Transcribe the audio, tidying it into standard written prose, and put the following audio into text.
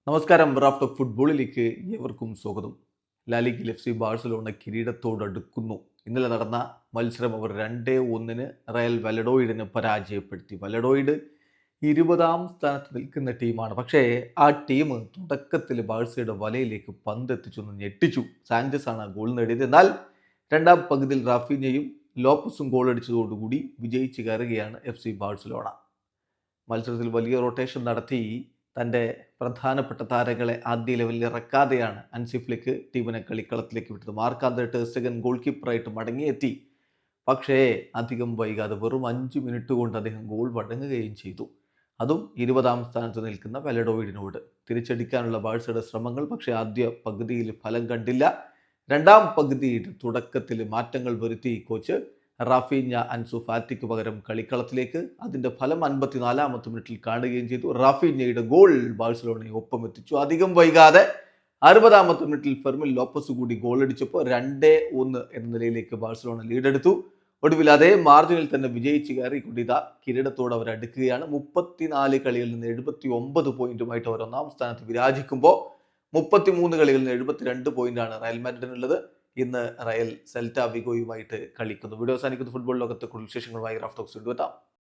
നമസ്കാരം. Raf talk ഫുട്ബോളിലേക്ക് ഏവർക്കും സ്വാഗതം. ലാലിഗയിൽ FC ബാഴ്സലോണ കിരീടത്തോടടുക്കുന്നു. ഇന്നലെ നടന്ന മത്സരം അവർ 2-1 റയൽ വലഡോയിഡിനെ പരാജയപ്പെടുത്തി. വലഡോയിഡ് 20ാം സ്ഥാനത്ത് നിൽക്കുന്ന ടീമാണ്. പക്ഷേ ആ ടീം തുടക്കത്തിൽ ബാഴ്സയുടെ വലയിലേക്ക് പന്തെത്തിച്ചൊന്ന് ഞെട്ടിച്ചു. സാഞ്ചസ് ആണ് ഗോൾ നേടിയത്. എന്നാൽ രണ്ടാം പകുതിയിൽ റാഫീഞ്ഞയും ലോപ്പസും ഗോളടിച്ചതോടുകൂടി വിജയിച്ച് കയറുകയാണ് FC ബാഴ്സലോണ. മത്സരത്തിൽ വലിയ റൊട്ടേഷൻ നടത്തി തൻ്റെ പ്രധാനപ്പെട്ട താരങ്ങളെ ആദ്യ ലെവലിൽ ഇറക്കാതെയാണ് ഹൻസി ഫ്ലിക്ക് ടീമിനെ കളിക്കളത്തിലേക്ക് വിട്ടത്. മാർക്ക് ആന്ദ്രെ ടെർ സ്റ്റെഗൻ ഗോൾ കീപ്പറായിട്ട് മടങ്ങിയെത്തി. പക്ഷേ അധികം വൈകാതെ വെറും 5 മിനിറ്റ് കൊണ്ട് അദ്ദേഹം ഗോൾ വഴങ്ങുകയും ചെയ്തു. അതും 20ാം സ്ഥാനത്ത് നിൽക്കുന്ന വലഡോയിഡിനോട്. തിരിച്ചടിക്കാനുള്ള ബാഴ്സയുടെ ശ്രമങ്ങൾ പക്ഷേ ആദ്യ പകുതിയിൽ ഫലം കണ്ടില്ല. രണ്ടാം പകുതിയിൽ തുടക്കത്തിൽ മാറ്റങ്ങൾ വരുത്തി കോച്ച് റാഫീഞ്ഞ അൻസു ഫാറ്റിക്ക് പകരം കളിക്കളത്തിലേക്ക്. അതിൻ്റെ ഫലം 54ാമത്തെ മിനിറ്റിൽ കാണുകയും ചെയ്തു. റാഫീഞ്ഞയുടെ ഗോൾ ബാഴ്സലോണയെ ഒപ്പം എത്തിച്ചു. അധികം വൈകാതെ 60ാമത്തെ മിനിറ്റിൽ ഫെർമിൻ ലോപ്പസ് കൂടി ഗോളടിച്ചപ്പോൾ 2-1 എന്ന നിലയിലേക്ക് ബാഴ്സലോണ ലീഡെടുത്തു. ഒടുവിൽ അതേ മാർജിനിൽ തന്നെ വിജയിച്ച് കയറിക്കൊണ്ട് ഇതാ കിരീടത്തോട് അവർ അടുക്കുകയാണ്. 34 കളികളിൽ നിന്ന് 79 പോയിന്റുമായിട്ട് അവർ ഒന്നാം സ്ഥാനത്ത് വിരാജിക്കുമ്പോൾ 33 കളികളിൽ നിന്ന് 72 പോയിന്റാണ് റയൽ മാഡ്രിഡിനുള്ളത്. ഇന്ന് റയൽ സെൽറ്റ വിഗോയുമായിട്ട് കളിക്കുന്നു. വീഡിയോ അവസാനിക്കുന്ന ഫുട്ബോൾ ലോകത്തെ കൂടുതൽ വിശേഷങ്ങളുമായി റാഫ് ടോക്സ് വീണ്ടും എത്താം.